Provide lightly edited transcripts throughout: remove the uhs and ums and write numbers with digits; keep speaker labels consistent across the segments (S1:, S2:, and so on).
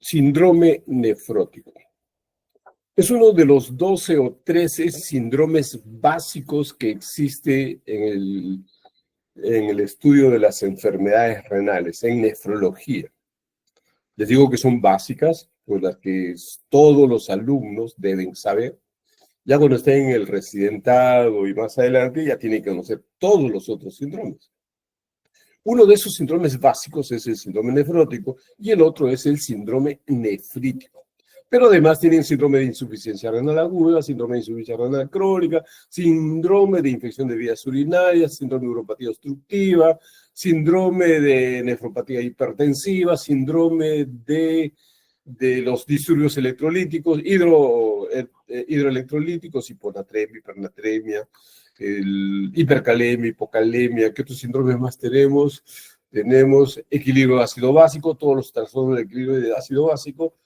S1: Síndrome nefrótico. Es uno de los 12 o 13 síndromes básicos que existe en el estudio de las enfermedades renales, en nefrología. Les digo que son básicas, pues las que todos los alumnos deben saber. Ya cuando estén en el residentado y más adelante, ya tienen que conocer todos los otros síndromes. Uno de esos síndromes básicos es el síndrome nefrótico y el otro es el síndrome nefrítico. Pero además tienen síndrome de insuficiencia renal aguda, síndrome de insuficiencia renal crónica, síndrome de infección de vías urinarias, síndrome de neuropatía obstructiva, síndrome de nefropatía hipertensiva, síndrome de los disturbios electrolíticos, hidroelectrolíticos, hiponatremia, hipernatremia, hipercalemia, hipocalemia. ¿Qué otros síndromes más tenemos? Tenemos equilibrio de ácido básico, todos los trastornos de equilibrio de ácido básico.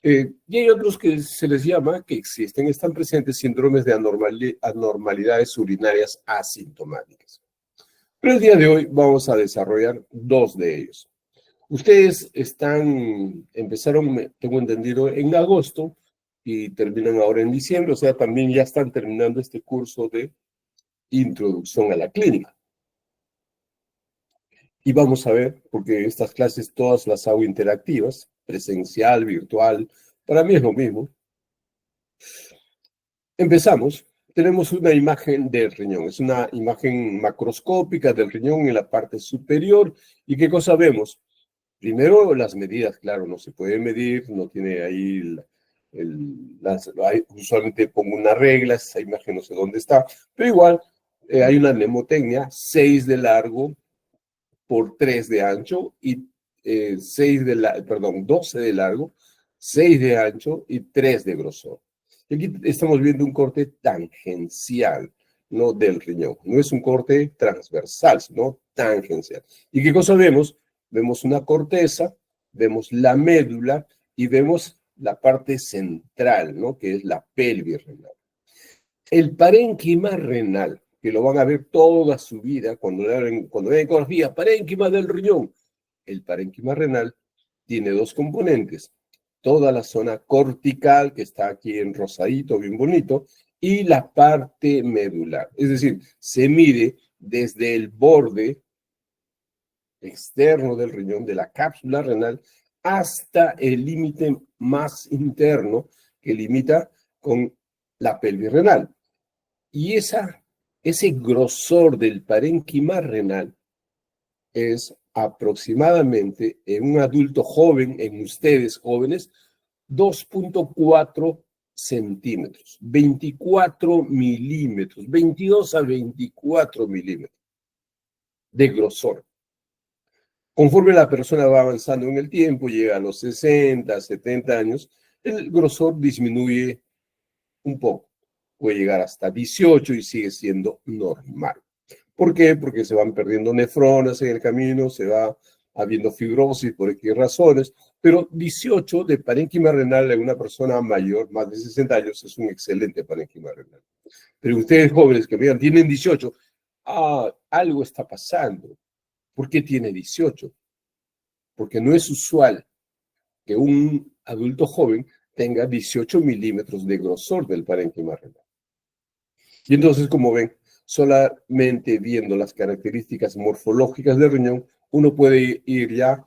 S1: Y hay otros que se les llama, que existen, están presentes síndromes de anormalidades urinarias asintomáticas. Pero el día de hoy vamos a desarrollar dos de ellos. Ustedes empezaron, tengo entendido, en agosto y terminan ahora en diciembre, o sea, también ya están terminando este curso de introducción a la clínica. Y vamos a ver, porque estas clases todas las hago interactivas, presencial, virtual, para mí es lo mismo. Empezamos. Tenemos una imagen del riñón, es una imagen macroscópica del riñón en la parte superior. ¿Y qué cosa vemos? Primero, las medidas, claro, no se puede medir, no tiene ahí usualmente pongo una regla, esa imagen no sé dónde está, pero igual hay una mnemotecnia, 6 de largo por 3 de ancho y 12 de largo, 6 de ancho y 3 de grosor. Y aquí estamos viendo un corte tangencial, no del riñón. No es un corte transversal, sino tangencial. ¿Y qué cosa vemos? Vemos una corteza, vemos la médula y vemos la parte central, ¿no? Que es la pelvis renal. El parénquima renal, que lo van a ver toda su vida cuando vean ecografía, parénquima del riñón. El parénquima renal tiene dos componentes. Toda la zona cortical, que está aquí en rosadito, bien bonito, y la parte medular. Es decir, se mide desde el borde externo del riñón, de la cápsula renal, hasta el límite más interno que limita con la pelvis renal. Y ese grosor del parénquima renal es aproximadamente en un adulto joven, en ustedes jóvenes, 2.4 centímetros, 24 milímetros, 22 a 24 milímetros de grosor. Conforme la persona va avanzando en el tiempo, llega a los 60, 70 años, el grosor disminuye un poco. Puede llegar hasta 18 y sigue siendo normal. ¿Por qué? Porque se van perdiendo nefronas en el camino, se va habiendo fibrosis por X razones, pero 18 de parénquima renal en una persona mayor, más de 60 años, es un excelente parénquima renal. Pero ustedes jóvenes que vean, tienen 18, algo está pasando. ¿Por qué tiene 18? Porque no es usual que un adulto joven tenga 18 milímetros de grosor del parénquima renal. Y entonces, como ven, solamente viendo las características morfológicas del riñón, uno puede ir ya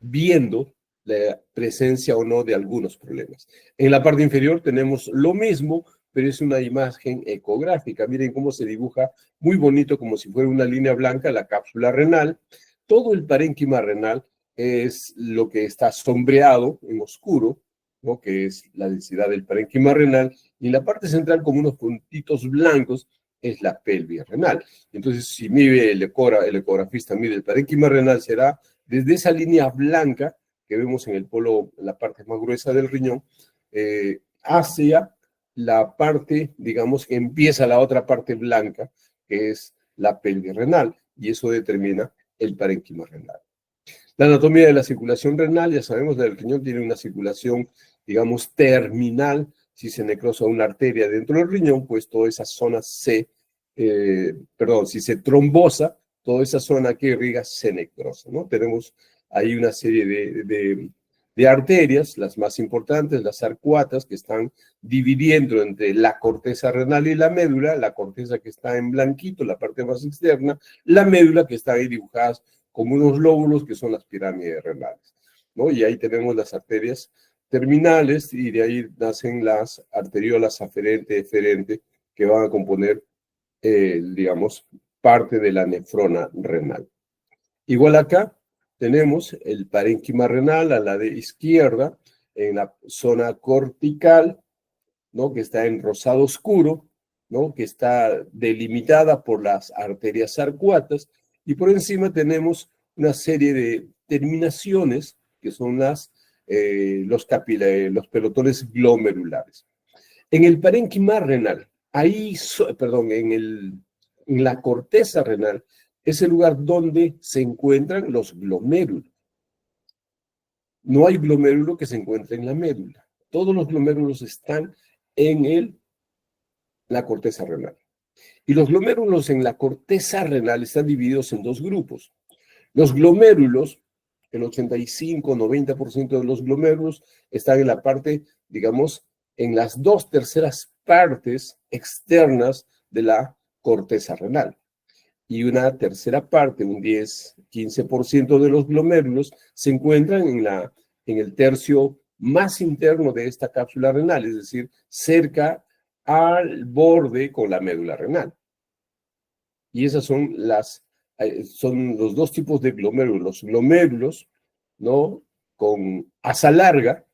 S1: viendo la presencia o no de algunos problemas. En la parte inferior tenemos lo mismo, pero es una imagen ecográfica. Miren cómo se dibuja muy bonito, como si fuera una línea blanca, la cápsula renal. Todo el parénquima renal es lo que está sombreado en oscuro, ¿no? Que es la densidad del parénquima renal, y en la parte central, como unos puntitos blancos, es la pelvis renal. Entonces, si mide el ecografista mide el parénquima renal, será desde esa línea blanca que vemos en el polo, en la parte más gruesa del riñón, hacia la parte, digamos, que empieza la otra parte blanca, que es la pelvis renal, y eso determina el parénquima renal. La anatomía de la circulación renal, ya sabemos, el riñón tiene una circulación, digamos, terminal. Si se necrosa una arteria dentro del riñón, pues toda esa zona si se trombosa, toda esa zona que irriga se necrosa, ¿no? Tenemos ahí una serie de arterias, las más importantes, las arcuatas, que están dividiendo entre la corteza renal y la médula, la corteza que está en blanquito, la parte más externa, la médula que está ahí dibujadas como unos lóbulos que son las pirámides renales, ¿no? Y ahí tenemos las arterias terminales y de ahí nacen las arteriolas aferente, eferente, que van a componer, digamos, parte de la nefrona renal. Igual acá tenemos el parénquima renal a la de izquierda, en la zona cortical, ¿no? Que está en rosado oscuro, ¿no? Que está delimitada por las arterias arcuatas, y por encima tenemos una serie de terminaciones que son los pelotones glomerulares. En el parénquima renal, perdón, en la corteza renal, es el lugar donde se encuentran los glomérulos. No hay glomérulo que se encuentre en la médula. Todos los glomérulos están en la corteza renal. Y los glomérulos en la corteza renal están divididos en dos grupos. Los glomérulos, el 85-90% de los glomérulos están en la parte, digamos, en las 2/3 partes externas de la corteza renal. Y una tercera parte, un 10-15% de los glomérulos, se encuentran en el tercio más interno de esta cápsula renal, es decir, cerca al borde con la médula renal. Y esas son los dos tipos de glomérulos. Los glomérulos, ¿no? Con asa larga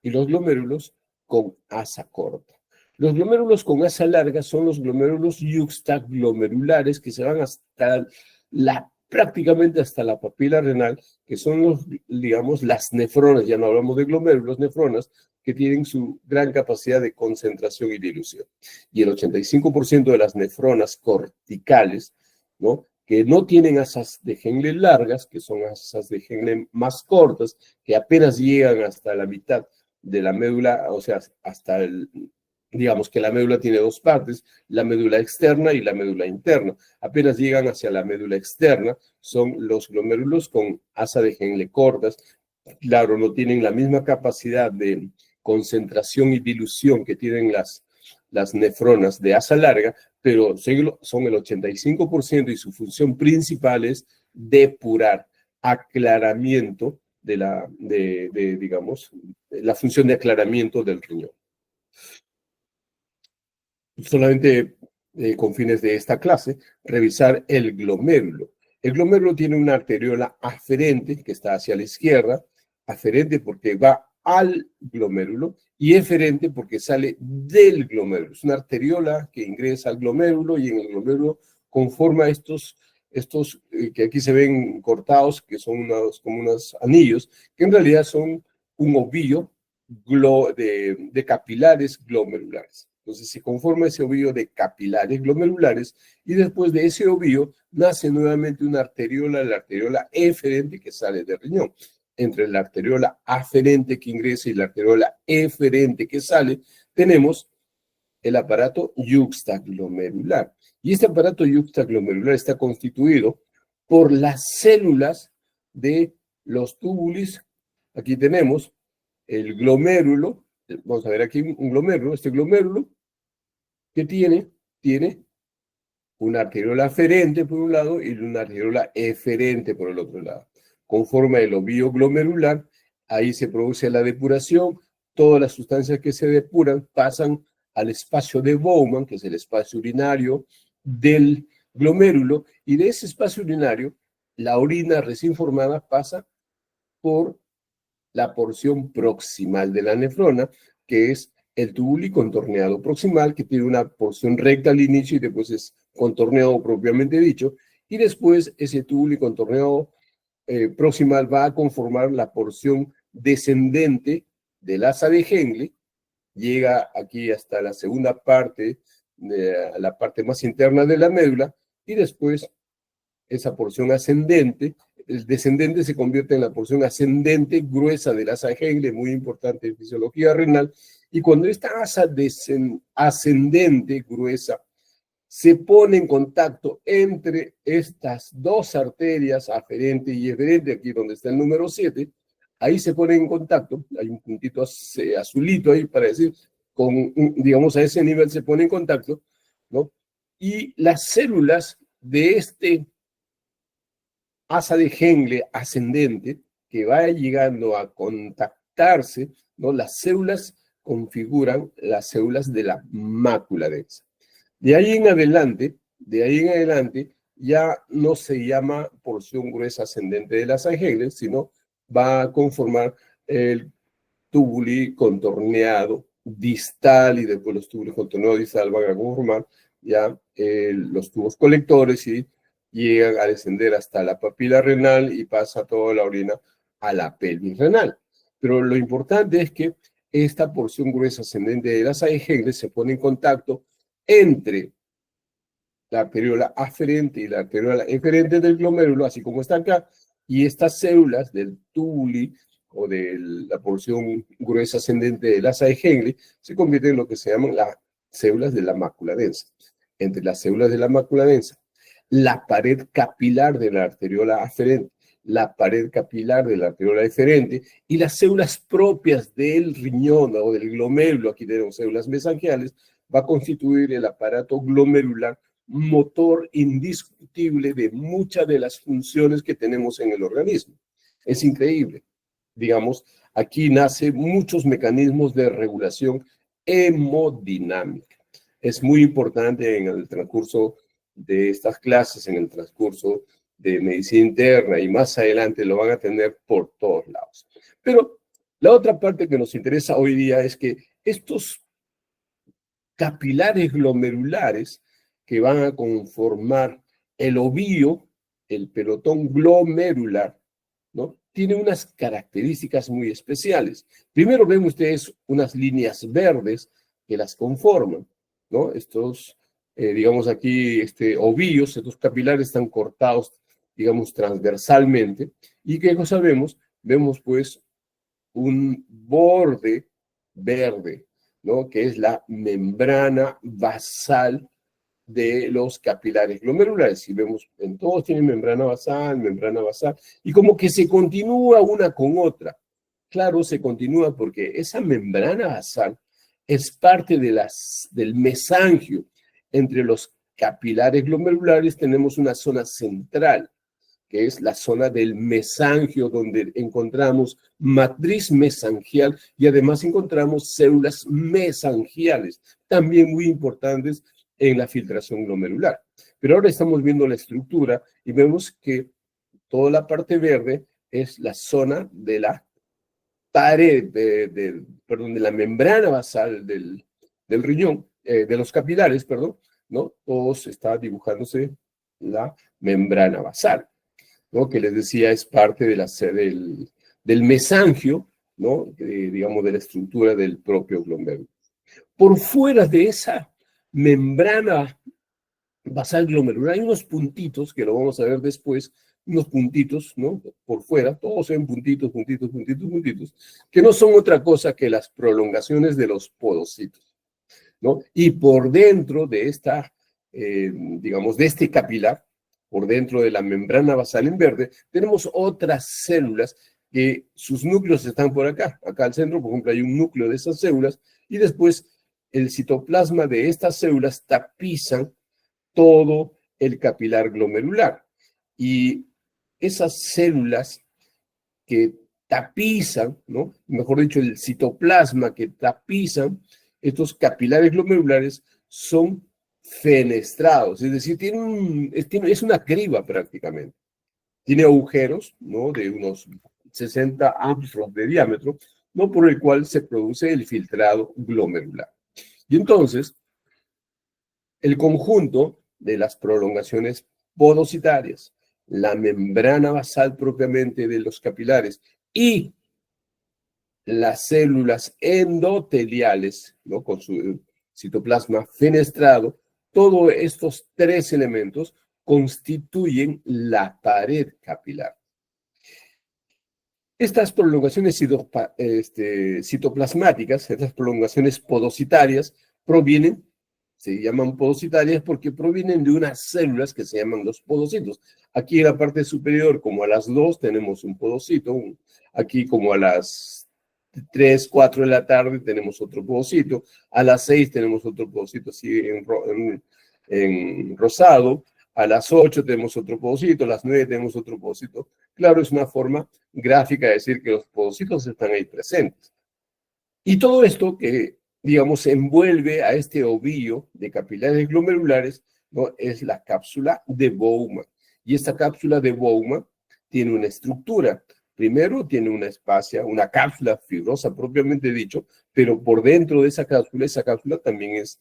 S1: y los glomérulos con asa corta. Los glomérulos con asa larga son los glomérulos yuxtaglomerulares que se van hasta prácticamente hasta la papila renal, que son digamos, las nefronas, ya no hablamos de glomérulos, nefronas, que tienen su gran capacidad de concentración y dilución. Y el 85% de las nefronas corticales, ¿no? Que no tienen asas de Henle largas, que son asas de Henle más cortas, que apenas llegan hasta la mitad de la médula, o sea, digamos que la médula tiene dos partes, la médula externa y la médula interna. Apenas llegan hacia la médula externa, son los glomérulos con asa de Henle cortas. Claro, no tienen la misma capacidad de concentración y dilución que tienen las nefronas de asa larga, pero son el 85% y su función principal es depurar, aclaramiento digamos, la función de aclaramiento del riñón. Solamente con fines de esta clase, revisar el glomérulo. El glomérulo tiene una arteriola aferente que está hacia la izquierda, aferente porque va al glomérulo y eferente porque sale del glomérulo. Es una arteriola que ingresa al glomérulo y en el glomérulo conforma estos que aquí se ven cortados, que son como unos anillos, que en realidad son un ovillo de capilares glomerulares. Entonces se conforma ese ovillo de capilares glomerulares y después de ese ovillo nace nuevamente una arteriola, la arteriola eferente que sale del riñón. Entre la arteriola aferente que ingresa y la arteriola eferente que sale, tenemos el aparato yuxtaglomerular. Y este aparato yuxtaglomerular está constituido por las células de los túbulos. Aquí tenemos el glomérulo, vamos a ver aquí un glomérulo, este glomérulo que tiene una arteriola aferente por un lado y una arteriola eferente por el otro lado. Conforma el ovillo glomerular, ahí se produce la depuración, todas las sustancias que se depuran pasan al espacio de Bowman, que es el espacio urinario del glomérulo, y de ese espacio urinario, la orina recién formada pasa por la porción proximal de la nefrona, que es el túbulo contorneado proximal, que tiene una porción recta al inicio y después es contorneado propiamente dicho, y después ese túbulo contorneado proximal va a conformar la porción descendente del asa de Henle, llega aquí hasta la segunda parte, la parte más interna de la médula, y después esa porción ascendente, el descendente se convierte en la porción ascendente gruesa del asa de Henle, muy importante en fisiología renal, y cuando esta asa ascendente gruesa se pone en contacto entre estas dos arterias, aferente y eferente, aquí donde está el número 7, ahí se pone en contacto, hay un puntito azulito ahí para decir, digamos, a ese nivel se pone en contacto, ¿no? Y las células de este asa de Henle ascendente, que va llegando a contactarse, ¿no? Las células configuran las células de la mácula densa. De ahí en adelante, ya no se llama porción gruesa ascendente de las Henle, sino va a conformar el túbulo contorneado distal, y después los túbulos contorneados distal van a conformar ya los tubos colectores y llegan a descender hasta la papila renal y pasa toda la orina a la pelvis renal. Pero lo importante es que esta porción gruesa ascendente de las Henle se pone en contacto entre la arteriola aferente y la arteriola eferente del glomérulo, así como está acá, y estas células del túbulo o de la porción gruesa ascendente de las Henle se convierten en lo que se llaman las células de la mácula densa. Entre las células de la mácula densa, la pared capilar de la arteriola aferente, la pared capilar de la arteriola eferente y las células propias del riñón o del glomérulo, aquí tenemos células mesangiales, va a constituir el aparato glomerular, motor indiscutible de muchas de las funciones que tenemos en el organismo. Es increíble. Digamos, aquí nacen muchos mecanismos de regulación hemodinámica. Es muy importante en el transcurso de estas clases, en el transcurso de medicina interna, y más adelante lo van a tener por todos lados. Pero la otra parte que nos interesa hoy día es que estos capilares glomerulares que van a conformar el ovillo, el pelotón glomerular, ¿no? Tiene unas características muy especiales. Primero ven ustedes unas líneas verdes que las conforman, ¿no? Estos, digamos aquí, ovillos, estos capilares están cortados, digamos, transversalmente. ¿Y qué cosa vemos? Vemos, pues, un borde verde, ¿no? Que es la membrana basal de los capilares glomerulares. Si vemos, en todos tienen membrana basal, y como que se continúa una con otra. Claro, se continúa porque esa membrana basal es parte del mesangio. Entre los capilares glomerulares tenemos una zona central, que es la zona del mesangio, donde encontramos matriz mesangial y además encontramos células mesangiales, también muy importantes en la filtración glomerular. Pero ahora estamos viendo la estructura y vemos que toda la parte verde es la zona de la pared, de la membrana basal del riñón, de los capilares, perdón, ¿no? Todos está dibujándose la membrana basal, ¿no? Que les decía es parte de del mesangio, ¿no? Digamos, de la estructura del propio glomérulo. Por fuera de esa membrana basal glomerular hay unos puntitos, que lo vamos a ver después, unos puntitos, ¿no? Por fuera, todos se ven puntitos, que no son otra cosa que las prolongaciones de los podocitos, ¿no? Y por dentro de esta, digamos, de este capilar, por dentro de la membrana basal en verde, tenemos otras células que sus núcleos están por acá. Acá al centro, por ejemplo, hay un núcleo de esas células y después el citoplasma de estas células tapizan todo el capilar glomerular. Y esas células que tapizan, ¿no? Mejor dicho, el citoplasma que tapizan estos capilares glomerulares son fenestrados, es decir, es una criba prácticamente. Tiene agujeros, ¿no? De unos 60 angstrom de diámetro, ¿no? Por el cual se produce el filtrado glomerular. Y entonces, el conjunto de las prolongaciones podocitarias, la membrana basal propiamente de los capilares y las células endoteliales, ¿no? Con su citoplasma fenestrado, todos estos tres elementos constituyen la pared capilar. Estas prolongaciones citoplasmáticas, estas prolongaciones podocitarias, provienen se llaman podocitarias porque provienen de unas células que se llaman los podocitos. Aquí en la parte superior, como a las 2, tenemos un podocito. Aquí como a las 3, 4 de la tarde tenemos otro podocito. A las 6 tenemos otro podocito así en rosado. A las 8 tenemos otro podocito. A las 9 tenemos otro podocito. Claro, es una forma gráfica de decir que los podocitos están ahí presentes. Y todo esto que, digamos, envuelve a este ovillo de capilares glomerulares, ¿no? Es la cápsula de Bowman. Y esta cápsula de Bowman tiene una estructura. Primero tiene una cápsula fibrosa propiamente dicho, pero por dentro de esa cápsula también es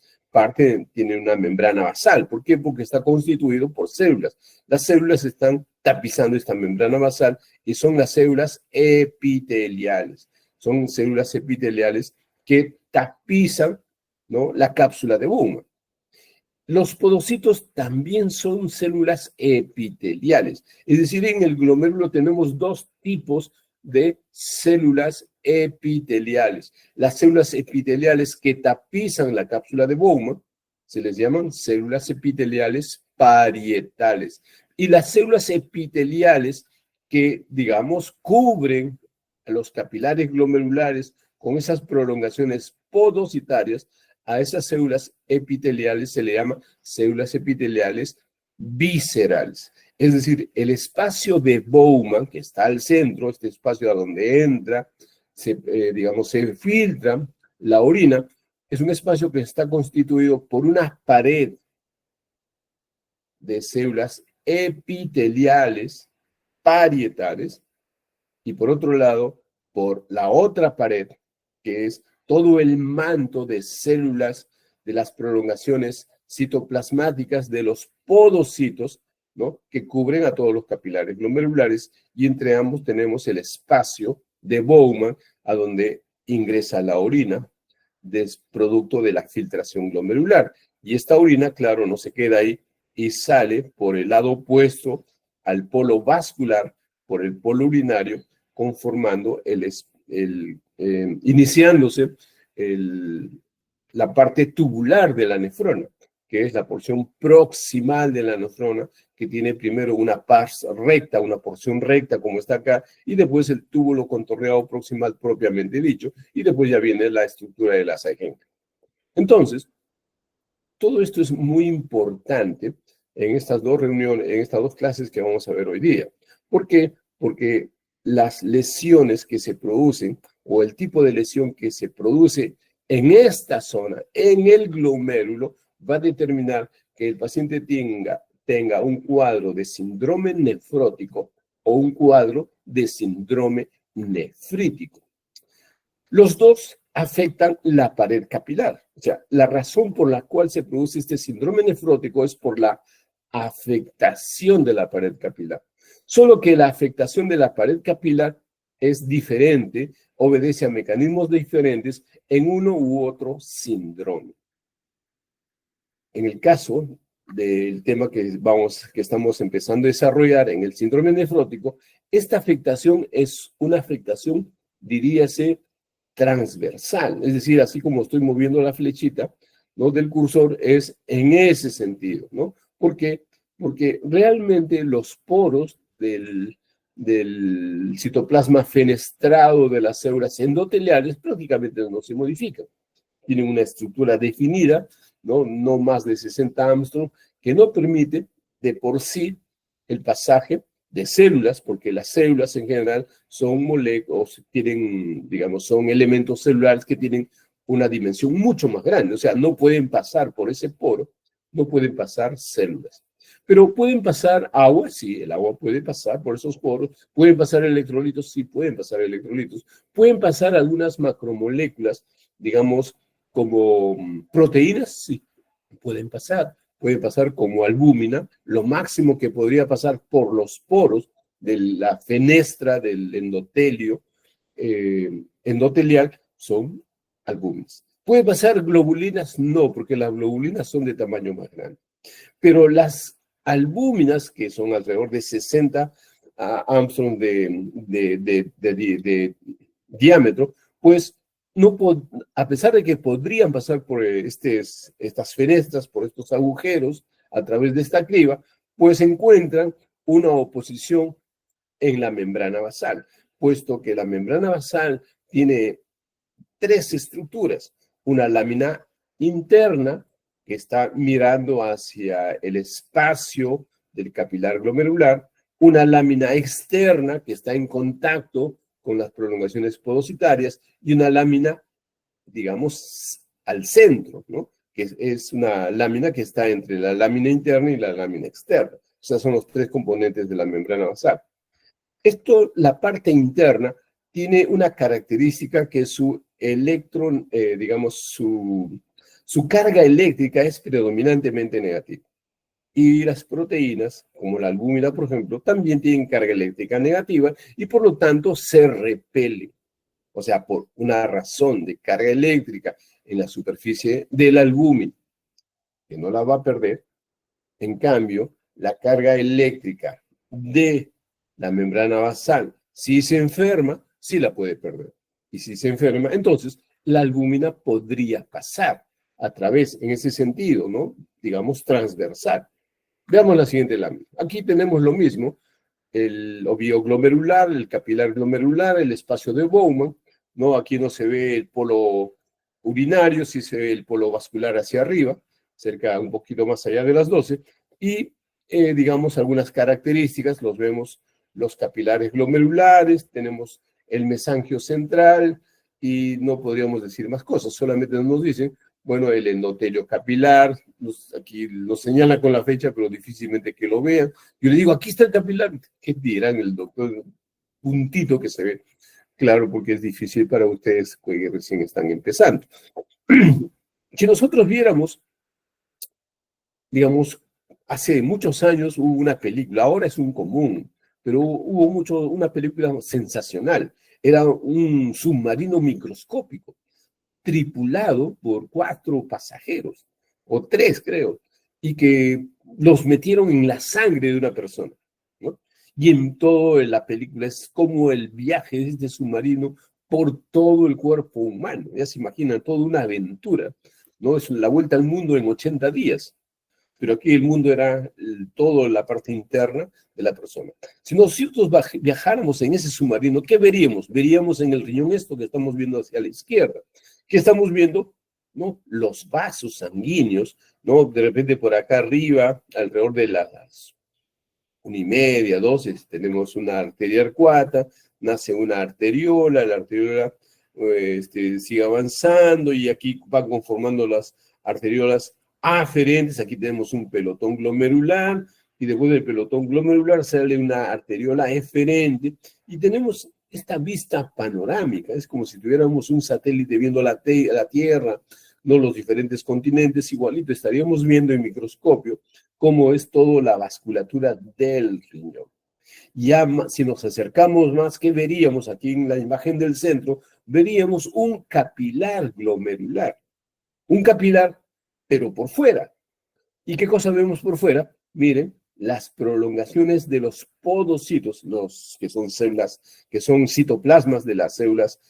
S1: tiene una membrana basal. ¿Por qué? Porque está constituido por células. Las células están tapizando esta membrana basal y son las células epiteliales. Son células epiteliales que tapizan, ¿no?, la cápsula de Bowman. Los podocitos también son células epiteliales. Es decir, en el glomérulo tenemos dos tipos de células epiteliales. Las células epiteliales que tapizan la cápsula de Bowman se les llaman células epiteliales parietales. Y las células epiteliales que, digamos, cubren a los capilares glomerulares con esas prolongaciones podocitarias, a esas células epiteliales se le llama células epiteliales viscerales. Es decir, el espacio de Bowman, que está al centro, este espacio a donde entra, digamos, se filtra la orina, es un espacio que está constituido por una pared de células epiteliales parietales y por otro lado, por la otra pared, que es todo el manto de células de las prolongaciones citoplasmáticas de los podocitos, ¿no?, que cubren a todos los capilares glomerulares, y entre ambos tenemos el espacio de Bowman, a donde ingresa la orina, producto de la filtración glomerular. Y esta orina, claro, no se queda ahí y sale por el lado opuesto al polo vascular, por el polo urinario, conformando iniciándose la parte tubular de la nefrona, que es la porción proximal de la nefrona, que tiene primero una pars recta, una porción recta como está acá, y después el túbulo contorneado proximal propiamente dicho, y después ya viene la estructura de la sagenca. Entonces, todo esto es muy importante en estas dos reuniones, en estas dos clases que vamos a ver hoy día. ¿Por qué? Porque las lesiones que se producen o el tipo de lesión que se produce en esta zona, en el glomérulo, va a determinar que el paciente tenga un cuadro de síndrome nefrótico o un cuadro de síndrome nefrítico. Los dos afectan la pared capilar. O sea, la razón por la cual se produce este síndrome nefrótico es por la afectación de la pared capilar. Solo que la afectación de la pared capilar es diferente, obedece a mecanismos diferentes en uno u otro síndrome. En el caso del tema que estamos empezando a desarrollar en el síndrome nefrótico, esta afectación es una afectación, diríase, transversal, es decir, así como estoy moviendo la flechita, ¿no?, del cursor, es en ese sentido, ¿no? ¿Por qué? Porque realmente los poros del citoplasma fenestrado de las células endoteliales prácticamente no se modifican. Tienen una estructura definida, no más de 60 Armstrong, que no permite de por sí el pasaje de células, porque las células en general son moléculas, son elementos celulares que tienen una dimensión mucho más grande, o sea, no pueden pasar por ese poro, no pueden pasar células. Pero pueden pasar agua, sí, el agua puede pasar por esos poros, pueden pasar electrolitos, sí, pueden pasar electrolitos, pueden pasar algunas macromoléculas, digamos, como proteínas, sí, pueden pasar como albúmina. Lo máximo que podría pasar por los poros de la fenestra del endotelio endotelial son albúminas. ¿Puede pasar globulinas? No, porque las globulinas son de tamaño más grande. Pero las albúminas, que son alrededor de 60 Armstrong de diámetro, pues a pesar de que podrían pasar por estas fenestras, por estos agujeros, a través de esta criba, pues encuentran una oposición en la membrana basal, puesto que la membrana basal tiene tres estructuras: una lámina interna que está mirando hacia el espacio del capilar glomerular, una lámina externa que está en contacto con las prolongaciones podocitarias y una lámina, digamos, al centro, ¿no? Que es una lámina que está entre la lámina interna y la lámina externa. O sea, son los tres componentes de la membrana basal. Esto, la parte interna, tiene una característica que su electrón, digamos, su carga eléctrica es predominantemente negativa. Y las proteínas, como la albúmina, por ejemplo, también tienen carga eléctrica negativa y por lo tanto se repelen. O sea, por una razón de carga eléctrica en la superficie de la albúmina, que no la va a perder. En cambio, la carga eléctrica de la membrana basal, si se enferma, sí la puede perder. Y si se enferma, entonces la albúmina podría pasar a través, en ese sentido, ¿no? Digamos, transversal. Veamos la siguiente lámina. Aquí tenemos lo mismo, el ovioglomerular, el capilar glomerular, el espacio de Bowman, ¿no? Aquí no se ve el polo urinario, sí se ve el polo vascular hacia arriba, cerca, un poquito más allá de las 12, y digamos algunas características, los vemos los capilares glomerulares, tenemos el mesangio central, y no podríamos decir más cosas, solamente nos dicen, bueno, el endotelio capilar, aquí lo señala con la fecha, pero difícilmente que lo vean. Yo le digo, aquí está el capilar, ¿qué dirán el doctor? Puntito que se ve. Claro, porque es difícil para ustedes que recién están empezando. Si nosotros viéramos, digamos, hace muchos años hubo una película, ahora es un común, pero hubo una película sensacional. Era un submarino microscópico, tripulado por 4 pasajeros, o 3 creo, y que los metieron en la sangre de una persona, ¿no? Y en toda la película es como el viaje de este submarino por todo el cuerpo humano. Ya se imaginan, toda una aventura, ¿no? Es la vuelta al mundo en 80 días. Pero aquí el mundo era toda la parte interna de la persona. Si nosotros viajáramos en ese submarino, ¿qué veríamos? Veríamos en el riñón esto que estamos viendo hacia la izquierda. ¿Qué estamos viendo? ¿No? Los vasos sanguíneos, ¿no? De repente por acá arriba, alrededor de las 1:30, 12, tenemos una arteria arcuata, nace una arteriola, la arteriola sigue avanzando y aquí van conformando las arteriolas aferentes. Aquí tenemos un pelotón glomerular y después del pelotón glomerular sale una arteriola eferente y tenemos esta vista panorámica. Es como si tuviéramos un satélite viendo la Tierra, no los diferentes continentes, igualito estaríamos viendo en microscopio cómo es toda la vasculatura del riñón. Ya si nos acercamos más, ¿qué veríamos aquí en la imagen del centro? Veríamos un capilar glomerular. Un capilar, pero por fuera. ¿Y qué cosa vemos por fuera? Miren, las prolongaciones de los podocitos, los que son células, que son citoplasmas de las células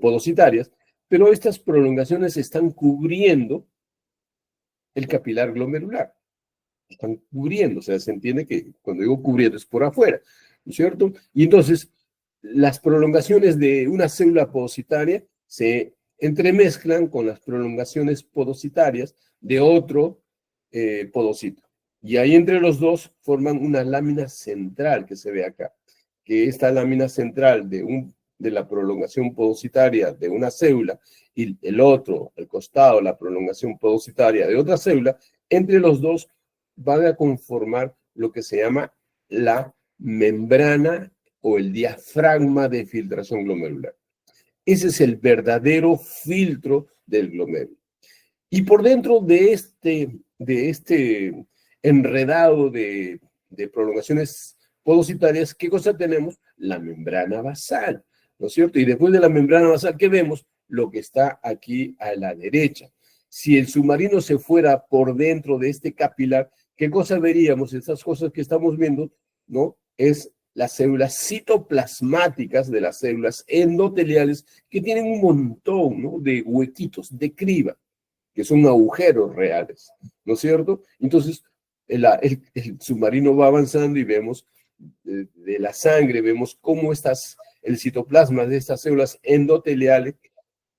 S1: podocitarias, pero estas prolongaciones están cubriendo el capilar glomerular. Están cubriendo, o sea, se entiende que cuando digo cubriendo es por afuera, ¿no es cierto? Y entonces, las prolongaciones de una célula podocitaria se entremezclan con las prolongaciones podocitarias de otro podocito. Y ahí entre los dos forman una lámina central que se ve acá, que esta lámina central de la prolongación podocitaria de una célula y el otro, al costado, la prolongación podocitaria de otra célula, entre los dos van a conformar lo que se llama la membrana o el diafragma de filtración glomerular. Ese es el verdadero filtro del glomérulo. Y por dentro de este enredado de prolongaciones podocitarias, ¿qué cosa tenemos? La membrana basal, ¿no es cierto? Y después de la membrana basal, ¿qué vemos? Lo que está aquí a la derecha. Si el submarino se fuera por dentro de este capilar, ¿qué cosa veríamos? Estas cosas que estamos viendo, ¿no? Es las células citoplasmáticas de las células endoteliales que tienen un montón, ¿no?, de huequitos, de criba, que son agujeros reales, ¿no es cierto? Entonces, el submarino va avanzando y vemos de la sangre, vemos cómo el citoplasma de estas células endoteliales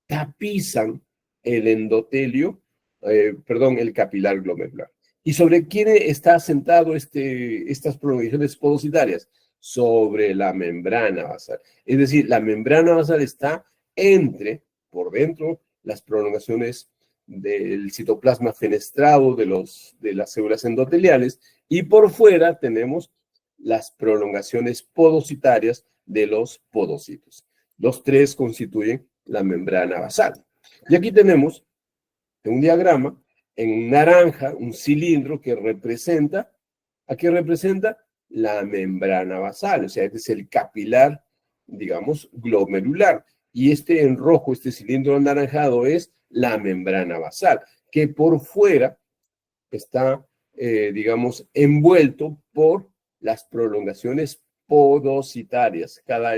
S1: tapizan el endotelio, el capilar glomerular. ¿Y sobre quién está asentado estas prolongaciones podocitarias? Sobre la membrana basal. Es decir, la membrana basal está por dentro, las prolongaciones del citoplasma fenestrado de las células endoteliales, y por fuera tenemos las prolongaciones podocitarias de los podocitos. Los tres constituyen la membrana basal. Y aquí tenemos en un diagrama, en naranja, un cilindro que representa, ¿a qué representa? La membrana basal, o sea, este es el capilar, digamos, glomerular. Y en rojo, este cilindro anaranjado es la membrana basal, que por fuera está, digamos, envuelto por las prolongaciones podocitarias. Cada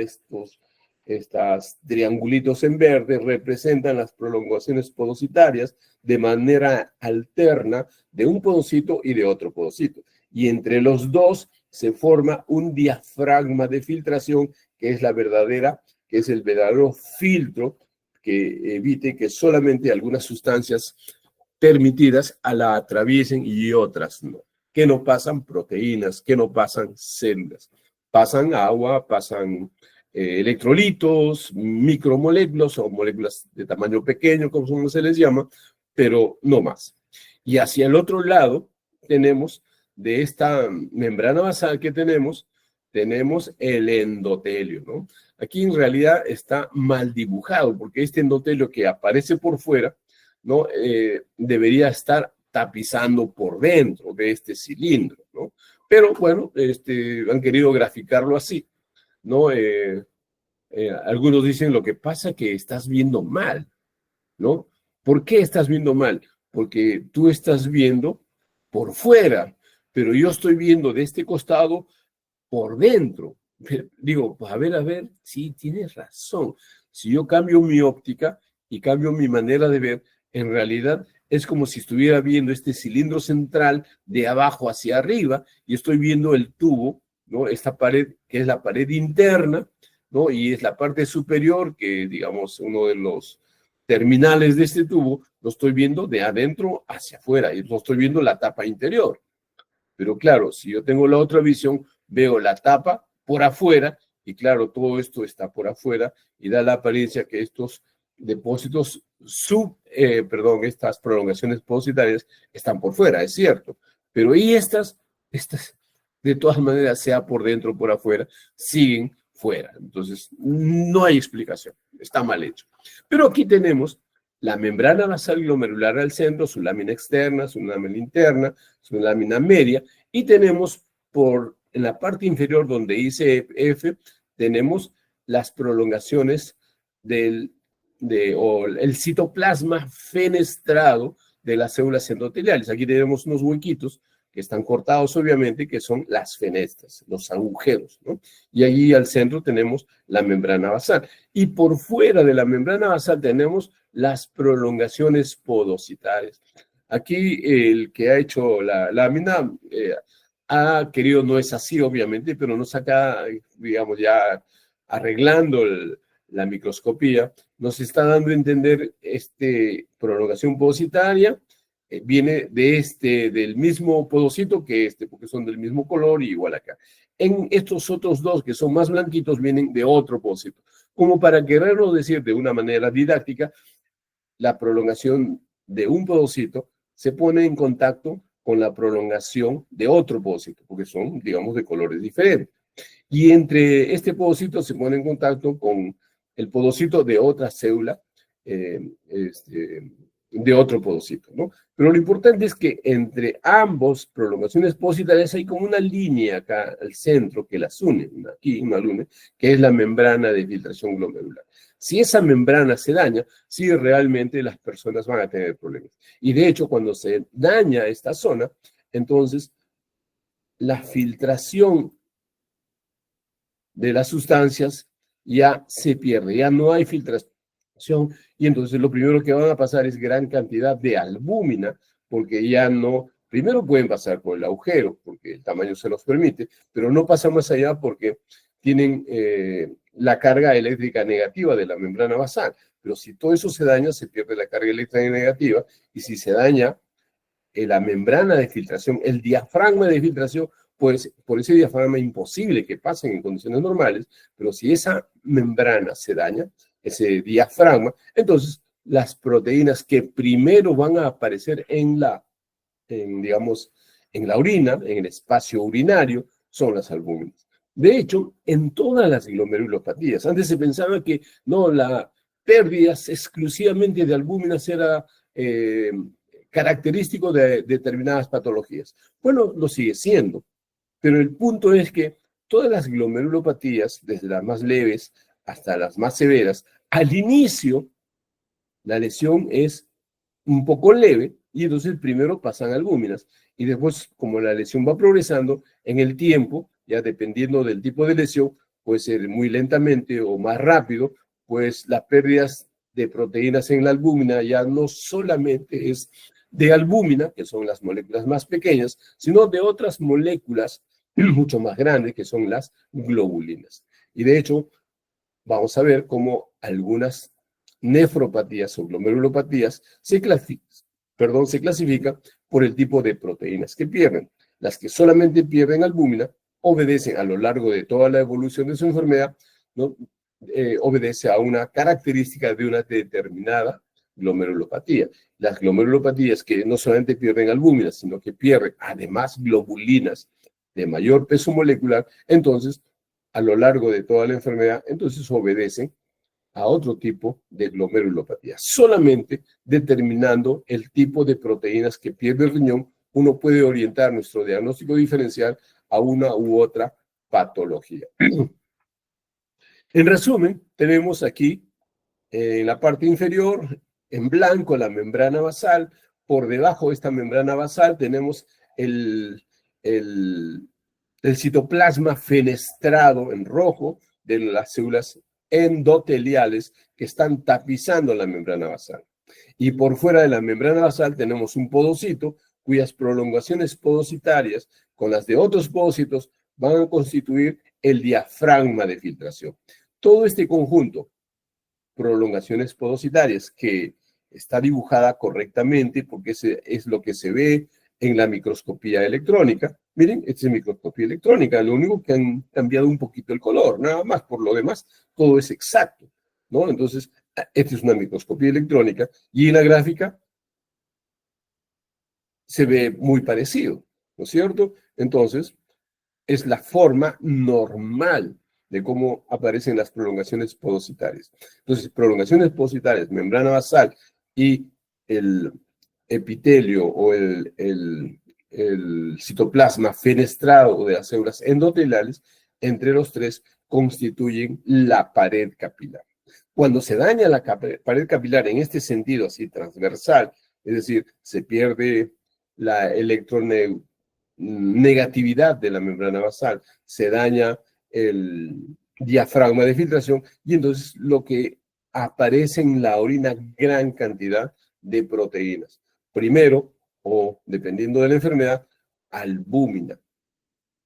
S1: estas triangulitos en verde representan las prolongaciones podocitarias de manera alterna de un podocito y de otro podocito. Y entre los dos se forma un diafragma de filtración que es el verdadero filtro que evite que solamente algunas sustancias permitidas la atraviesen y otras no. Que no pasan proteínas, que no pasan células. Pasan agua, pasan electrolitos, micromoléculas o moléculas de tamaño pequeño, como se les llama, pero no más. Y hacia el otro lado tenemos, de esta membrana basal que tenemos el endotelio, ¿no? Aquí en realidad está mal dibujado, porque este endotelio que aparece por fuera, ¿no? Debería estar tapizando por dentro de este cilindro, ¿no? Pero bueno, han querido graficarlo así, ¿no? Algunos dicen lo que pasa que estás viendo mal, ¿no? ¿Por qué estás viendo mal? Porque tú estás viendo por fuera, pero yo estoy viendo de este costado por dentro. Pero, digo, pues a ver, sí, tienes razón. Si yo cambio mi óptica y cambio mi manera de ver, en realidad es como si estuviera viendo este cilindro central de abajo hacia arriba y estoy viendo el tubo, ¿no? Esta pared que es la pared interna, ¿no? Y es la parte superior que, digamos, uno de los terminales de este tubo, lo estoy viendo de adentro hacia afuera y lo estoy viendo la tapa interior. Pero claro, si yo tengo la otra visión, veo la tapa por afuera y claro, todo esto está por afuera y da la apariencia que estos depósitos estas prolongaciones podocitarias están por fuera, es cierto. Pero y estas, de todas maneras, sea por dentro o por afuera, siguen fuera. Entonces, no hay explicación, está mal hecho. Pero aquí tenemos la membrana basal glomerular al centro, su lámina externa, su lámina interna, su lámina media, y tenemos en la parte inferior donde dice F, tenemos las prolongaciones el citoplasma fenestrado de las células endoteliales. Aquí tenemos unos huequitos que están cortados, obviamente, que son las fenestras, los agujeros, ¿no? Y allí al centro tenemos la membrana basal. Y por fuera de la membrana basal tenemos las prolongaciones podocitarias. Aquí el que ha hecho la lámina ha querido, no es así obviamente, pero nos acá, digamos, ya arreglando la microscopía, nos está dando a entender prolongación podocitaria, viene del mismo podocito que porque son del mismo color y igual acá. En estos otros dos que son más blanquitos vienen de otro podocito. Como para quererlo decir de una manera didáctica, la prolongación de un podocito se pone en contacto con la prolongación de otro podocito, porque son, digamos, de colores diferentes. Y entre este podocito se pone en contacto con el podocito de otra célula, de otro podocito, ¿no? Pero lo importante es que entre ambos prolongaciones podocitarias hay como una línea acá al centro que las une, aquí una luna, que es la membrana de filtración glomerular. Si esa membrana se daña, sí realmente las personas van a tener problemas. Y de hecho, cuando se daña esta zona, entonces la filtración de las sustancias ya se pierde, ya no hay filtración, y entonces lo primero que van a pasar es gran cantidad de albúmina, porque ya no, primero pueden pasar por el agujero, porque el tamaño se los permite, pero no pasan más allá porque tienen la carga eléctrica negativa de la membrana basal. Pero si todo eso se daña, se pierde la carga eléctrica negativa, y si se daña la membrana de filtración, el diafragma de filtración, pues por ese diafragma es imposible que pasen en condiciones normales, pero si esa membrana se daña, ese diafragma, entonces las proteínas que primero van a aparecer digamos, en la orina, en el espacio urinario, son las albúminas. De hecho, en todas las glomerulopatías, antes se pensaba que no, la pérdida exclusivamente de albúminas era característico de determinadas patologías. Bueno, lo sigue siendo, pero el punto es que todas las glomerulopatías, desde las más leves hasta las más severas, al inicio la lesión es un poco leve y entonces primero pasan albúminas y después, como la lesión va progresando en el tiempo, ya dependiendo del tipo de lesión, puede ser muy lentamente o más rápido, pues las pérdidas de proteínas en la albúmina ya no solamente es de albúmina, que son las moléculas más pequeñas, sino de otras moléculas mucho más grandes, que son las globulinas. Y de hecho, vamos a ver cómo algunas nefropatías o glomerulopatías se clasifican por el tipo de proteínas que pierden. Las que solamente pierden albúmina obedecen a lo largo de toda la evolución de su enfermedad, ¿no? Obedece a una característica de una determinada glomerulopatía. Las glomerulopatías que no solamente pierden albúmina, sino que pierden además globulinas de mayor peso molecular, entonces a lo largo de toda la enfermedad, entonces obedecen a otro tipo de glomerulopatía. Solamente determinando el tipo de proteínas que pierde el riñón, uno puede orientar nuestro diagnóstico diferencial a una u otra patología. En resumen, tenemos aquí en la parte inferior, en blanco, la membrana basal. Por debajo de esta membrana basal tenemos el, el citoplasma fenestrado en rojo de las células endoteliales que están tapizando la membrana basal. Y por fuera de la membrana basal tenemos un podocito cuyas prolongaciones podocitarias con las de otros podocitos van a constituir el diafragma de filtración. Todo este conjunto, prolongaciones podocitarias, que está dibujada correctamente porque ese es lo que se ve en la microscopía electrónica. Miren, esta es microscopía electrónica, lo único que han cambiado un poquito el color, nada más. Por lo demás, todo es exacto, ¿no? Entonces, esta es una microscopía electrónica y en la gráfica se ve muy parecido, ¿no es cierto? Entonces, es la forma normal de cómo aparecen las prolongaciones podocitarias. Entonces, prolongaciones podocitarias, membrana basal y el epitelio o el citoplasma fenestrado de las células endoteliales, entre los tres constituyen la pared capilar. Cuando se daña la pared capilar en este sentido así transversal, es decir, se pierde la negatividad de la membrana basal, se daña el diafragma de filtración y entonces lo que aparece en la orina gran cantidad de proteínas. Primero, o dependiendo de la enfermedad, albúmina.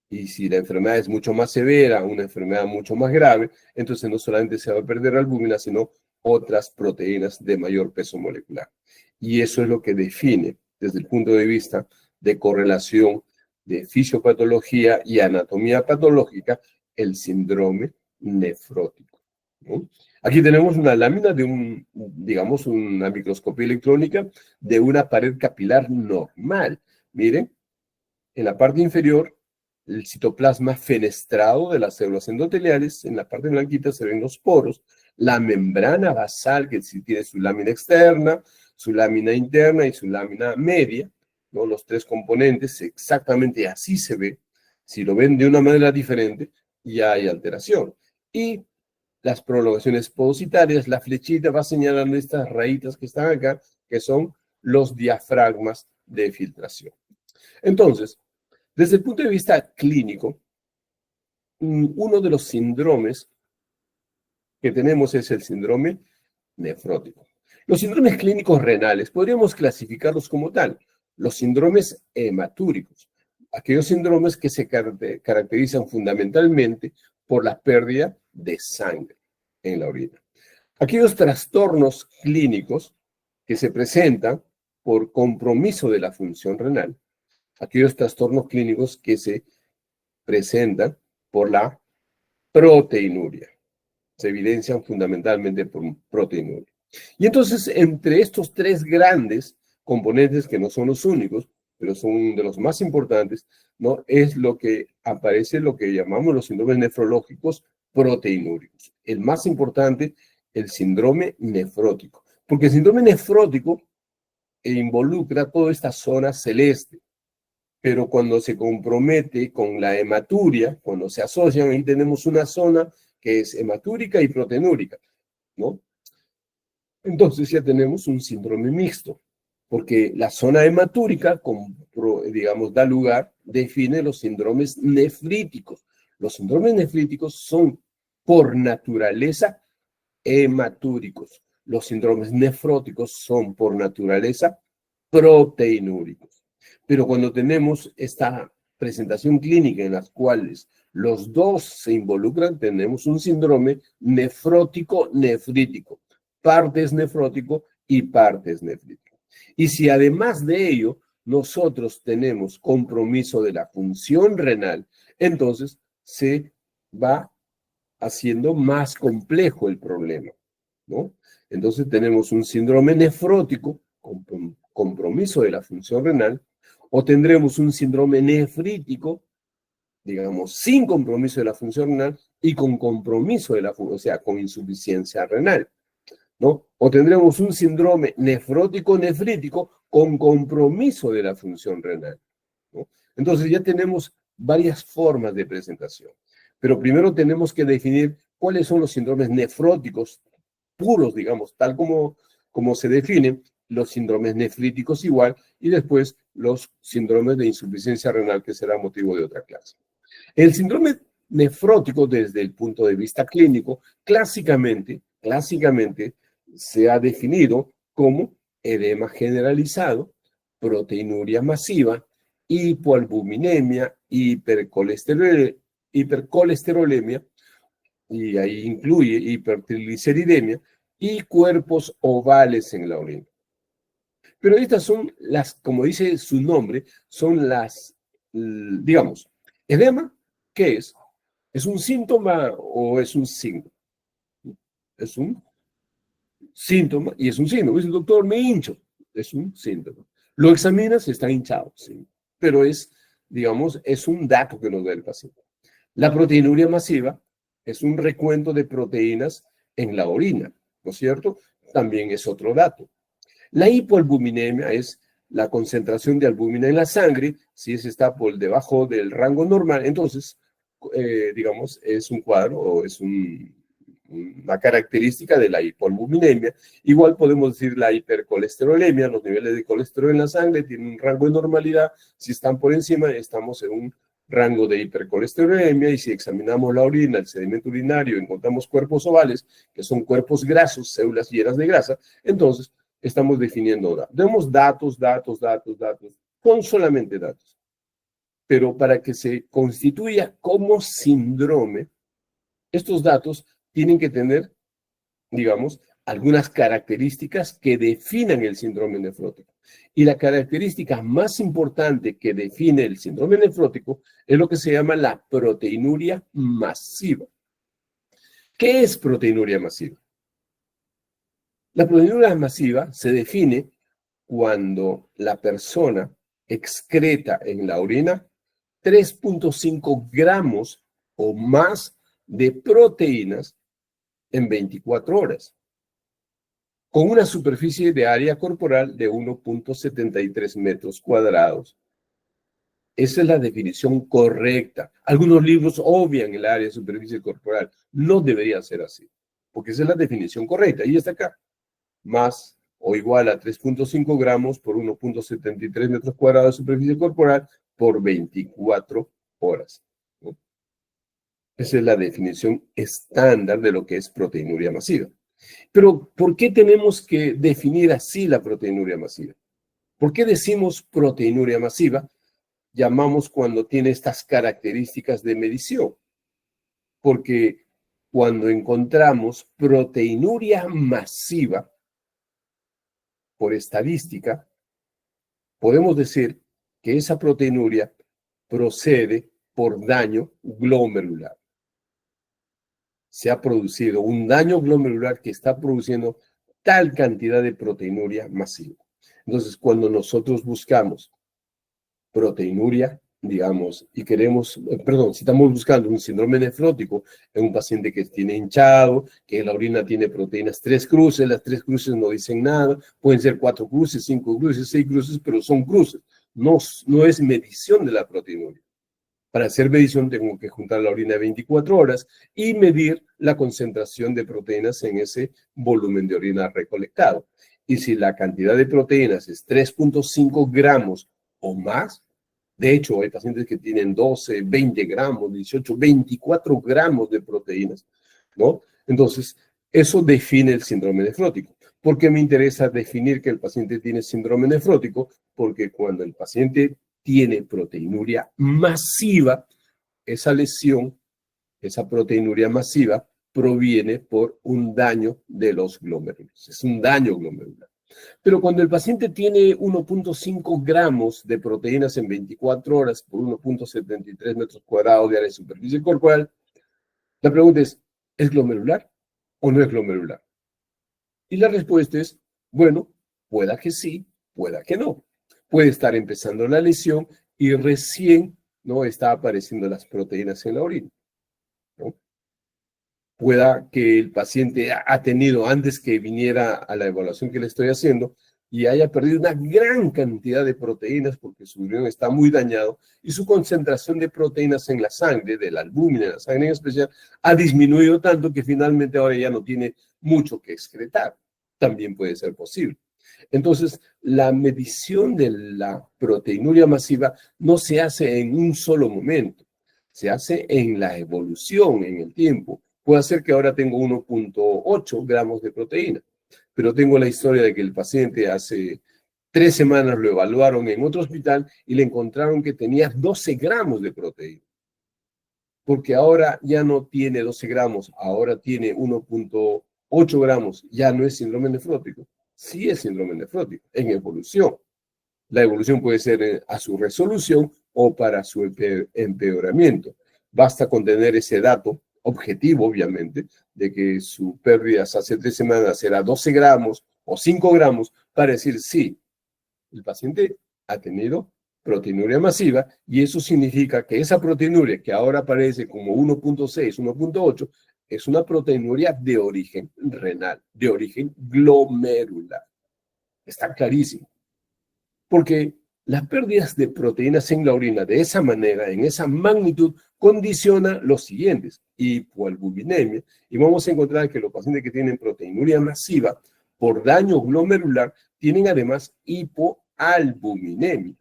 S1: Y si la enfermedad es mucho más severa, una enfermedad mucho más grave, entonces no solamente se va a perder albúmina, sino otras proteínas de mayor peso molecular. Y eso es lo que define, desde el punto de vista de correlación de fisiopatología y anatomía patológica, el síndrome nefrótico, ¿no? Aquí tenemos una lámina de digamos, una microscopía electrónica de una pared capilar normal. Miren, en la parte inferior, el citoplasma fenestrado de las células endoteliales, en la parte blanquita se ven los poros, la membrana basal, que sí tiene su lámina externa, su lámina interna y su lámina media, ¿no? Los tres componentes, exactamente así se ve. Si lo ven de una manera diferente, ya hay alteración. Y las prolongaciones podocitarias, la flechita va señalando estas rayitas que están acá, que son los diafragmas de filtración. Entonces, desde el punto de vista clínico, uno de los síndromes que tenemos es el síndrome nefrótico. Los síndromes clínicos renales podríamos clasificarlos como tal. Los síndromes hematúricos, aquellos síndromes que se caracterizan fundamentalmente por la pérdida de sangre en la orina. Aquellos trastornos clínicos que se presentan por compromiso de la función renal. Aquellos trastornos clínicos que se presentan por la proteinuria. Se evidencian fundamentalmente por proteinuria. Y entonces, entre estos tres grandes componentes, que no son los únicos, pero son de los más importantes, ¿no? Es lo que aparece, lo que llamamos los síndromes nefrológicos proteinúricos. El más importante, el síndrome nefrótico. Porque el síndrome nefrótico involucra toda esta zona celeste, pero cuando se compromete con la hematuria, cuando se asocian, ahí tenemos una zona que es hematúrica y proteinúrica, ¿no? Entonces ya tenemos un síndrome mixto, porque la zona hematúrica, digamos, da lugar, define los síndromes nefríticos. Los síndromes nefríticos son por naturaleza hematúricos. Los síndromes nefróticos son por naturaleza proteinúricos. Pero cuando tenemos esta presentación clínica en las cuales los dos se involucran, tenemos un síndrome nefrótico-nefrítico. Parte es nefrótico y parte es nefrítico. Y si además de ello nosotros tenemos compromiso de la función renal, entonces se va haciendo más complejo el problema, ¿no? Entonces tenemos un síndrome nefrótico con compromiso de la función renal, o tendremos un síndrome nefrítico, digamos, sin compromiso de la función renal y con compromiso de la función, o sea, con insuficiencia renal, ¿no? O tendremos un síndrome nefrótico-nefrítico con compromiso de la función renal, ¿no? Entonces ya tenemos varias formas de presentación. Pero primero tenemos que definir cuáles son los síndromes nefróticos puros, digamos, tal como se definen, los síndromes nefríticos igual, y después los síndromes de insuficiencia renal, que será motivo de otra clase. El síndrome nefrótico, desde el punto de vista clínico, clásicamente se ha definido como edema generalizado, proteinuria masiva, hipoalbuminemia, hipercolesterolemia, y ahí incluye hipertrigliceridemia, y cuerpos ovales en la orina. Pero estas son las, como dice su nombre, son las, digamos, edema, ¿qué es? ¿Es un síntoma o es un signo? Es un síntoma y es un signo. Dice el doctor, me hincho. Es un síntoma. Lo examinas, está hinchado, sí. Pero es, digamos, es un dato que nos da el paciente. La proteinuria masiva es un recuento de proteínas en la orina, ¿no es cierto? También es otro dato. La hipoalbuminemia es la concentración de albúmina en la sangre. Si ese está por debajo del rango normal, entonces, digamos, es un cuadro o es una característica de la hipoalbuminemia. Igual podemos decir la hipercolesterolemia, los niveles de colesterol en la sangre tienen un rango de normalidad. Si están por encima, estamos en un rango de hipercolesterolemia, y si examinamos la orina, el sedimento urinario, encontramos cuerpos ovales, que son cuerpos grasos, células llenas de grasa, entonces estamos definiendo datos. Tenemos datos, son solamente datos. Pero para que se constituya como síndrome, estos datos tienen que tener, digamos, algunas características que definan el síndrome nefrótico. Y la característica más importante que define el síndrome nefrótico es lo que se llama la proteinuria masiva. ¿Qué es proteinuria masiva? La proteinuria masiva se define cuando la persona excreta en la orina 3.5 gramos o más de proteínas en 24 horas, con una superficie de área corporal de 1.73 metros cuadrados. Esa es la definición correcta. Algunos libros obvian el área de superficie corporal. No debería ser así, porque esa es la definición correcta. Y está acá. Más o igual a 3.5 gramos por 1.73 metros cuadrados de superficie corporal por 24 horas, ¿no? Esa es la definición estándar de lo que es proteinuria masiva. Pero, ¿por qué tenemos que definir así la proteinuria masiva? ¿Por qué decimos proteinuria masiva? Llamamos cuando tiene estas características de medición. Porque cuando encontramos proteinuria masiva, por estadística, podemos decir que esa proteinuria procede por daño glomerular. Se ha producido un daño glomerular que está produciendo tal cantidad de proteinuria masiva. Entonces, cuando nosotros buscamos proteinuria, digamos, y queremos, perdón, si estamos buscando un síndrome nefrótico en un paciente que tiene hinchado, que en la orina tiene proteínas 3 cruces, las 3 cruces no dicen nada, pueden ser 4 cruces, 5 cruces, 6 cruces, pero son cruces, no es medición de la proteinuria. Para hacer medición tengo que juntar la orina de 24 horas y medir la concentración de proteínas en ese volumen de orina recolectado. Y si la cantidad de proteínas es 3.5 gramos o más, de hecho hay pacientes que tienen 12, 20 gramos, 18, 24 gramos de proteínas, ¿no? Entonces, eso define el síndrome nefrótico. ¿Por qué me interesa definir que el paciente tiene síndrome nefrótico? Porque cuando el paciente tiene proteinuria masiva, esa lesión, esa proteinuria masiva, proviene por un daño de los glomérulos. Es un daño glomerular. Pero cuando el paciente tiene 1.5 gramos de proteínas en 24 horas por 1.73 metros cuadrados de área de superficie corporal, la pregunta ¿es glomerular o no es glomerular? Y la respuesta es, bueno, pueda que sí, pueda que no. Puede estar empezando la lesión y recién no está apareciendo las proteínas en la orina, ¿no? Pueda que el paciente ha tenido antes que viniera a la evaluación que le estoy haciendo y haya perdido una gran cantidad de proteínas porque su riñón está muy dañado y su concentración de proteínas en la sangre, de la albúmina en la sangre en especial, ha disminuido tanto que finalmente ahora ya no tiene mucho que excretar. También puede ser posible. Entonces, la medición de la proteinuria masiva no se hace en un solo momento, se hace en la evolución, en el tiempo. Puede ser que ahora tengo 1.8 gramos de proteína, pero tengo la historia de que el paciente hace 3 semanas lo evaluaron en otro hospital y le encontraron que tenía 12 gramos de proteína. Porque ahora ya no tiene 12 gramos, ahora tiene 1.8 gramos, ya no es síndrome nefrótico. Sí es síndrome nefrótico, en evolución. La evolución puede ser a su resolución o para su empeoramiento. Basta con tener ese dato objetivo, obviamente, de que su pérdida hace 3 semanas era 12 gramos o 5 gramos para decir sí, el paciente ha tenido proteinuria masiva y eso significa que esa proteinuria que ahora aparece como 1.6, 1.8, es una proteinuria de origen renal, de origen glomerular. Está clarísimo. Porque las pérdidas de proteínas en la orina de esa manera, en esa magnitud, condiciona los siguientes: hipoalbuminemia. Y vamos a encontrar que los pacientes que tienen proteinuria masiva por daño glomerular tienen además hipoalbuminemia,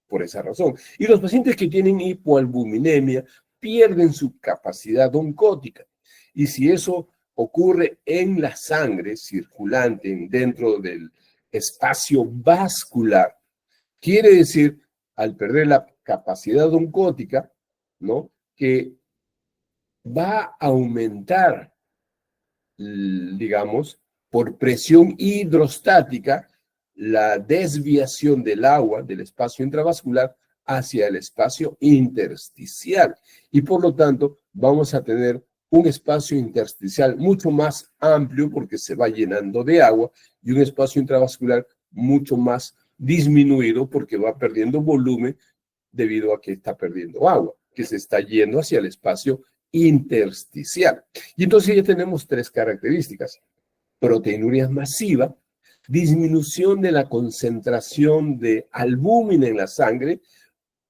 S1: por esa razón. Y los pacientes que tienen hipoalbuminemia pierden su capacidad oncótica. Y si eso ocurre en la sangre circulante dentro del espacio vascular, quiere decir, al perder la capacidad oncótica, ¿no?, que va a aumentar, digamos, por presión hidrostática, la desviación del agua del espacio intravascular hacia el espacio intersticial. Y por lo tanto, vamos a tener un espacio intersticial mucho más amplio porque se va llenando de agua y un espacio intravascular mucho más disminuido porque va perdiendo volumen debido a que está perdiendo agua, que se está yendo hacia el espacio intersticial. Y entonces ya tenemos 3 características: proteinuria masiva, disminución de la concentración de albúmina en la sangre,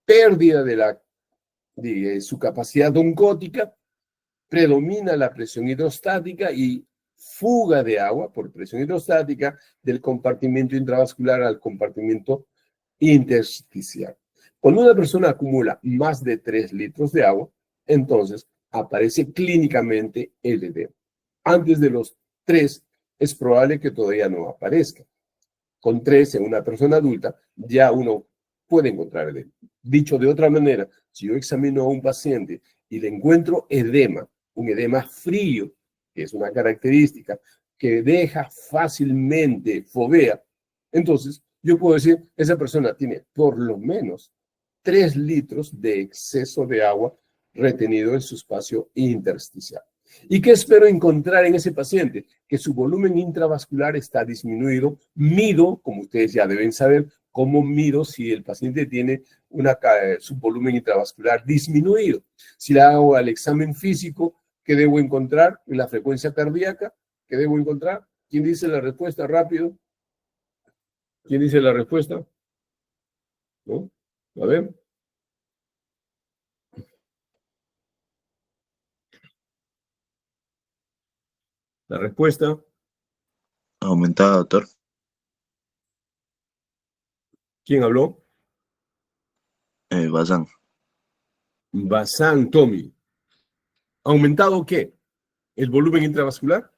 S1: pérdida de su capacidad oncótica, predomina la presión hidrostática y fuga de agua por presión hidrostática del compartimento intravascular al compartimento intersticial. Cuando una persona acumula más de 3 litros de agua, entonces aparece clínicamente el edema. Antes de los 3, es probable que todavía no aparezca. Con 3 en una persona adulta, ya uno puede encontrar edema. Dicho de otra manera, si yo examino a un paciente y le encuentro edema, un edema frío, que es una característica que deja fácilmente fovea, entonces yo puedo decir, esa persona tiene por lo menos 3 litros de exceso de agua retenido en su espacio intersticial. ¿Y qué espero encontrar en ese paciente? Que su volumen intravascular está disminuido. Mido, como ustedes ya deben saber, cómo mido si el paciente tiene su volumen intravascular disminuido. Si le hago al examen físico, ¿qué debo encontrar? En la frecuencia cardíaca, ¿qué debo encontrar? ¿Quién dice la respuesta rápido? ¿Quién dice la respuesta? ¿No? A ver. La respuesta.
S2: Aumentada, doctor.
S1: ¿Quién habló?
S2: Bazán.
S1: Bazán, Tommy. ¿Aumentado qué? ¿El volumen intravascular?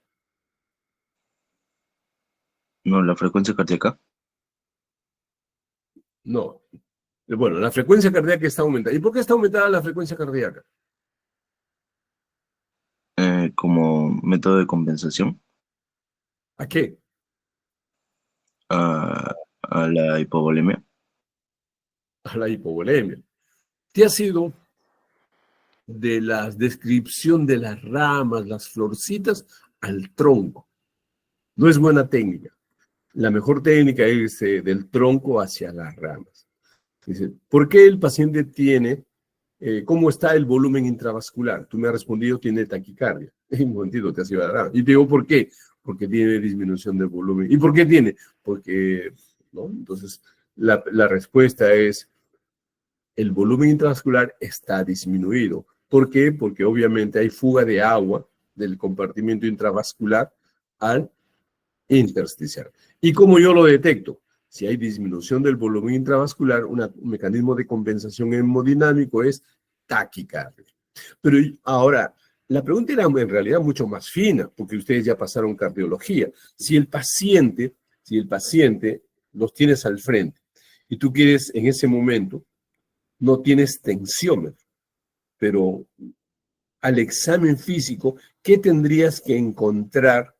S2: No, la frecuencia cardíaca.
S1: No. Bueno, la frecuencia cardíaca está aumentada. ¿Y por qué está aumentada la frecuencia cardíaca?
S2: Como método de compensación
S1: ¿A qué?
S2: a la hipovolemia.
S1: A la hipovolemia. ¿Te has ido de la descripción de las ramas, las florcitas, al tronco? No es buena técnica. La mejor técnica es del tronco hacia las ramas. Dice, ¿por qué el paciente tiene, cómo está el volumen intravascular? Tú me has respondido, tiene taquicardia. Un momentito, te has ido a la rama. Y te digo, ¿por qué? Porque tiene disminución del volumen. ¿Y por qué tiene? Porque, ¿no? Entonces, la respuesta es, el volumen intravascular está disminuido. ¿Por qué? Porque obviamente hay fuga de agua del compartimento intravascular al intersticial. ¿Y cómo yo lo detecto? Si hay disminución del volumen intravascular, un mecanismo de compensación hemodinámico es taquicardia. Pero ahora, la pregunta era en realidad mucho más fina, porque ustedes ya pasaron cardiología. Si el paciente los tienes al frente y tú quieres en ese momento, no tienes tensiómetro, pero al examen físico, ¿qué tendrías que encontrar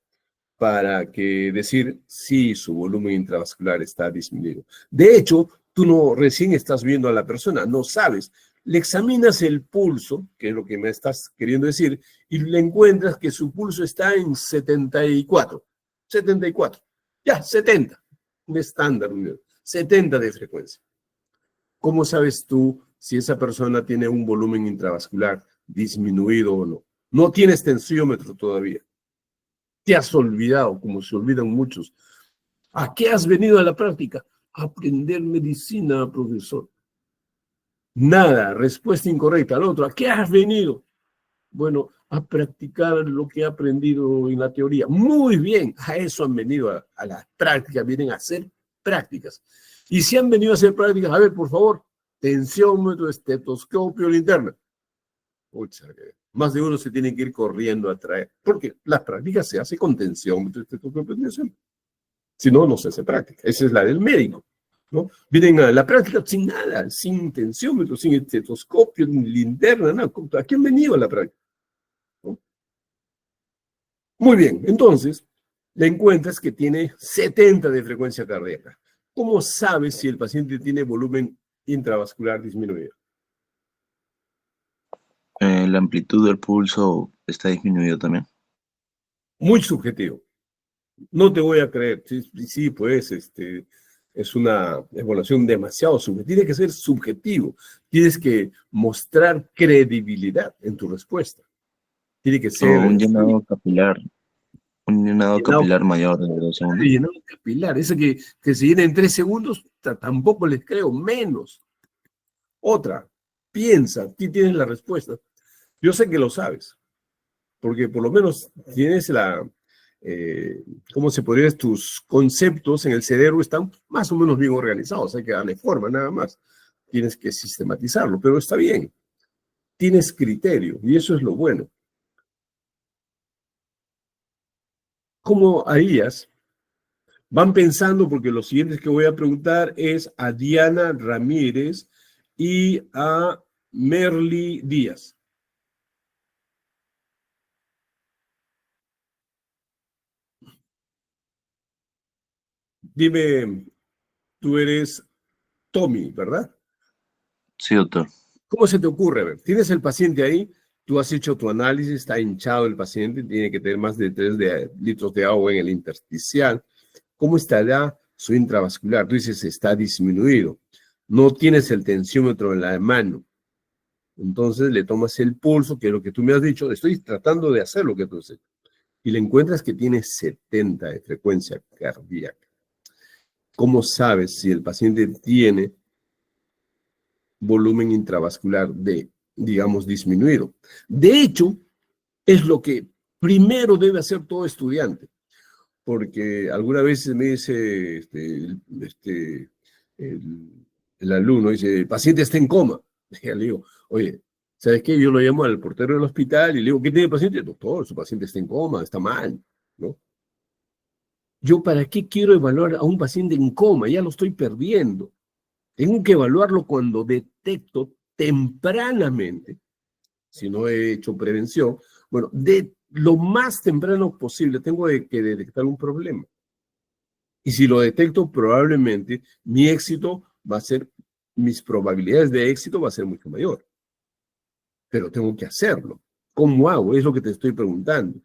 S1: para que decir si su volumen intravascular está disminuido? De hecho, tú no recién estás viendo a la persona, no sabes. Le examinas el pulso, que es lo que me estás queriendo decir, y le encuentras que su pulso está en 74. 74. Ya, 70. Un estándar, 70 de frecuencia. ¿Cómo sabes tú si esa persona tiene un volumen intravascular disminuido o no? No tienes tensiómetro todavía. Te has olvidado, como se olvidan muchos. ¿A qué has venido a la práctica? A aprender medicina, profesor. Nada, respuesta incorrecta. Al otro, ¿a qué has venido? Bueno, a practicar lo que he aprendido en la teoría. Muy bien, a eso han venido a la práctica, vienen a hacer prácticas. Y si han venido a hacer prácticas, a ver, por favor, tensiómetro, estetoscopio, linterna. Pucha, más de uno se tiene que ir corriendo a traer, porque las prácticas se hacen con tensiómetro, estetoscopio, tensión. Si no, no se hace práctica. Esa es la del médico, ¿no? Vienen a la práctica sin nada, sin tensiómetro, sin estetoscopio, ni linterna, nada. ¿A quién han venido a la práctica? ¿No? Muy bien, entonces, le encuentras que tiene 70 de frecuencia cardíaca. ¿Cómo sabes si el paciente tiene volumen intravascular disminuido?
S2: La amplitud del pulso está disminuido también.
S1: Muy subjetivo. No te voy a creer. Sí, sí, pues, es una evaluación demasiado subjetiva. Tiene que ser subjetivo. Tienes que mostrar credibilidad en tu respuesta. Tiene que
S2: O
S1: ser
S2: un llenado
S1: llenado,
S2: capilar mayor de 2 segundos.
S1: llenado capilar. Eso que se llena en 3 segundos, tampoco les creo, menos. Otra, piensa, tú tienes la respuesta. Yo sé que lo sabes, porque por lo menos tienes ¿cómo se podría decir? Tus conceptos en el cerebro están más o menos bien organizados, hay que darle forma nada más. Tienes que sistematizarlo, pero está bien. tienes criterio y eso es lo bueno. ¿Cómo harías? Van pensando porque los siguientes que voy a preguntar es a Diana Ramírez y a Merly Díaz. Dime, tú eres Tommy, ¿verdad?
S2: Sí, doctor.
S1: ¿Cómo se te ocurre? A ver, tienes el paciente ahí, tú has hecho tu análisis, está hinchado el paciente, tiene que tener más de 3 litros de agua en el intersticial. ¿Cómo estará su intravascular? Tú dices, está disminuido. No tienes el tensiómetro en la mano. Entonces le tomas el pulso, que es lo que tú me has dicho. Estoy tratando de hacer lo que tú has hecho. Y le encuentras que tiene 70 de frecuencia cardíaca. ¿Cómo sabes si el paciente tiene volumen intravascular digamos, disminuido? De hecho, es lo que primero debe hacer todo estudiante, porque alguna vez me dice el alumno, dice, el paciente está en coma. Y le digo, oye, ¿sabes qué? Yo lo llamo al portero del hospital y le digo, ¿qué tiene el paciente? Doctor, su paciente está en coma, está mal, ¿no? Yo, ¿para qué quiero evaluar a un paciente en coma? Ya lo estoy perdiendo. Tengo que evaluarlo cuando detecto tempranamente, si no he hecho prevención, bueno, de lo más temprano posible tengo que detectar un problema. Y si lo detecto, probablemente mi éxito va a ser, mis probabilidades de éxito va a ser mucho mayor. Pero tengo que hacerlo. ¿Cómo hago? Es lo que te estoy preguntando,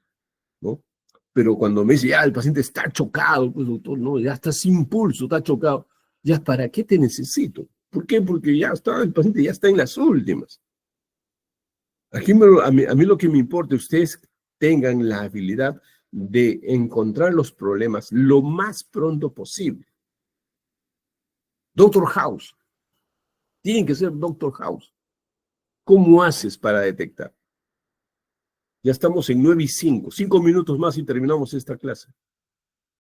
S1: ¿no? Pero cuando me dice, ya, el paciente está chocado, pues doctor, no, ya está sin pulso, está chocado. Ya, ¿para qué te necesito? ¿Por qué? Porque ya está, el paciente ya está en las últimas. Aquí a mí lo que me importa es que ustedes tengan la habilidad de encontrar los problemas lo más pronto posible. Doctor House. Tienen que ser Doctor House. ¿Cómo haces para detectar? Ya estamos en 9:05. 5 minutos más y terminamos esta clase.